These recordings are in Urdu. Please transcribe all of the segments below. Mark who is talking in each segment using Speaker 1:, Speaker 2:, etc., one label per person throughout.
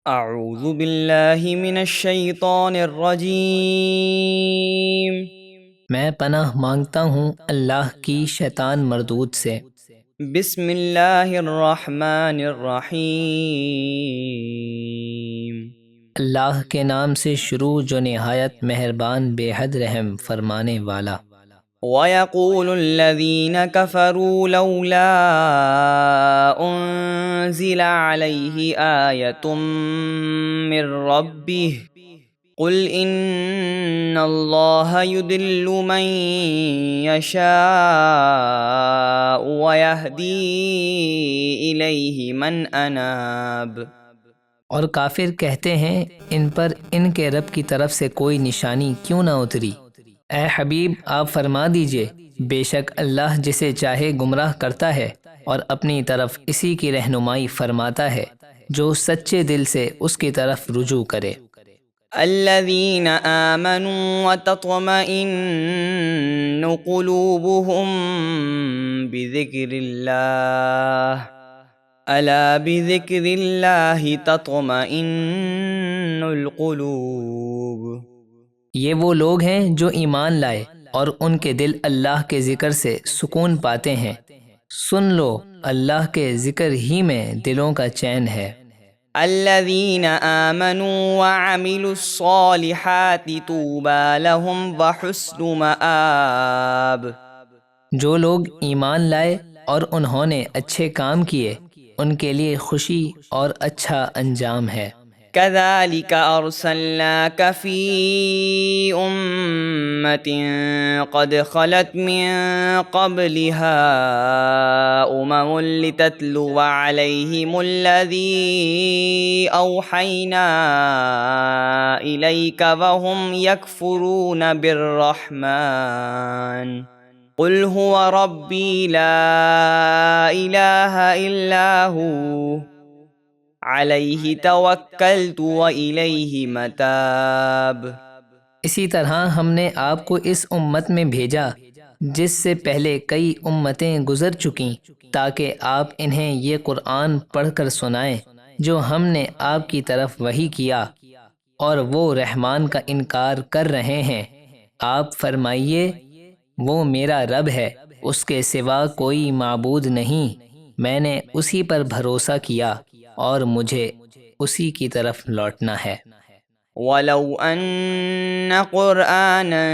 Speaker 1: اعوذ باللہ من الشیطان الرجیم۔
Speaker 2: میں پناہ مانگتا ہوں اللہ کی شیطان مردود سے۔
Speaker 1: بسم اللہ الرحمن الرحیم۔
Speaker 2: اللہ کے نام سے شروع جو نہایت مہربان بے حد رحم فرمانے والا۔
Speaker 1: وَيَقُولُ الَّذِينَ كَفَرُوا لَوْلَا أُنزِلَ عَلَيْهِ آيَةٌ مِّن رَّبِّهِ قُلْ إِنَّ اللَّهَ يُضِلُّ مَن يَشَاءُ وَيَهْدِي إِلَيْهِ مَنْ أَنَابَ۔
Speaker 2: اور کافر کہتے ہیں ان پر ان کے رب کی طرف سے کوئی نشانی کیوں نہ اتری؟ اے حبیب آپ فرما دیجئے بے شک اللہ جسے چاہے گمراہ کرتا ہے اور اپنی طرف اسی کی رہنمائی فرماتا ہے جو سچے دل سے اس کی طرف رجوع کرے۔
Speaker 1: الذين آمنوا وتطمئن قلوبهم بذكر الله ألا بذكر الله تطمئن القلوب۔
Speaker 2: یہ وہ لوگ ہیں جو ایمان لائے اور ان کے دل اللہ کے ذکر سے سکون پاتے ہیں۔ سن لو اللہ کے ذکر ہی میں دلوں کا چین ہے۔
Speaker 1: الذين آمنوا وعملوا الصالحات طوبى لهم وحسن مآب۔
Speaker 2: جو لوگ ایمان لائے اور انہوں نے اچھے کام کیے ان کے لیے خوشی اور اچھا انجام ہے۔
Speaker 1: كذلك أرسلناك في أمة قد خلت من قبلها لتتلو عليهم الذي أوحينا إليك وهم يكفرون بالرحمن قل هو ربي لا إله إلا هو علیہ توکلت وإلیہ متاب۔
Speaker 2: اسی طرح ہم نے آپ کو اس امت میں بھیجا جس سے پہلے کئی امتیں گزر چکیں تاکہ آپ انہیں یہ قرآن پڑھ کر سنائیں جو ہم نے آپ کی طرف وحی کیا، اور وہ رحمان کا انکار کر رہے ہیں۔ آپ فرمائیے وہ میرا رب ہے، اس کے سوا کوئی معبود نہیں، میں نے اسی پر بھروسہ کیا اور مجھے اسی کی طرف لوٹنا ہے۔
Speaker 1: وَلَوْ أَنَّ قُرْآنًا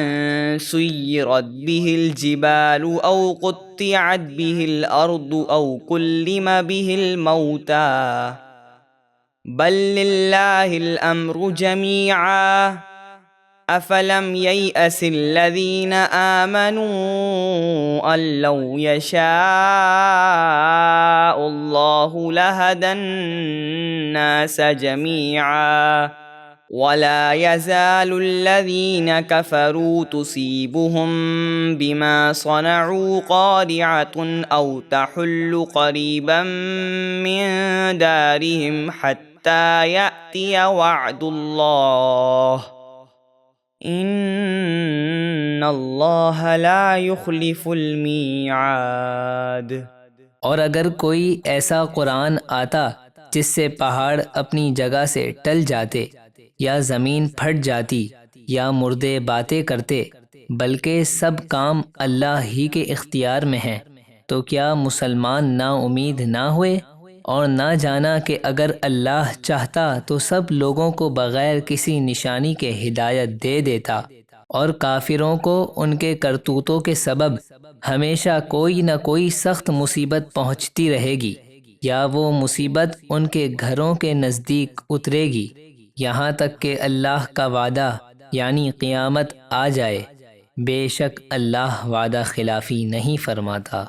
Speaker 1: سُيِّرَتْ بِهِ الْجِبَالُ أَوْ قُطِّعَتْ بِهِ الْأَرْضُ أَوْ كُلِّمَ بِهِ الْمَوْتَى بَل لِّلَّهِ الْأَمْرُ جَمِيعًا أَفَلَمْ يَيْأَسِ الَّذِينَ آمَنُوا أَن لَّوْ يَشَاءُ اللَّهُ لَهَدَى النَّاسَ جَمِيعًا وَلَا يَزَالُ الَّذِينَ كَفَرُوا تُصِيبُهُم بِمَا صَنَعُوا قَارِعَةٌ أَوْ تَحُلُّ قَرِيبًا مِّن دَارِهِمْ حَتَّى يَأْتِيَ وَعْدُ اللَّهِ ان اللہ لا یخلف المیعاد۔
Speaker 2: اور اگر کوئی ایسا قرآن آتا جس سے پہاڑ اپنی جگہ سے ٹل جاتے یا زمین پھٹ جاتی یا مردے باتیں کرتے، بلکہ سب کام اللہ ہی کے اختیار میں ہیں، تو کیا مسلمان نا امید نہ ہوئے اور نہ جانا کہ اگر اللہ چاہتا تو سب لوگوں کو بغیر کسی نشانی کے ہدایت دے دیتا، اور کافروں کو ان کے کرتوتوں کے سبب ہمیشہ کوئی نہ کوئی سخت مصیبت پہنچتی رہے گی، یا وہ مصیبت ان کے گھروں کے نزدیک اترے گی یہاں تک کہ اللہ کا وعدہ یعنی قیامت آ جائے۔ بے شک اللہ وعدہ خلافی نہیں فرماتا۔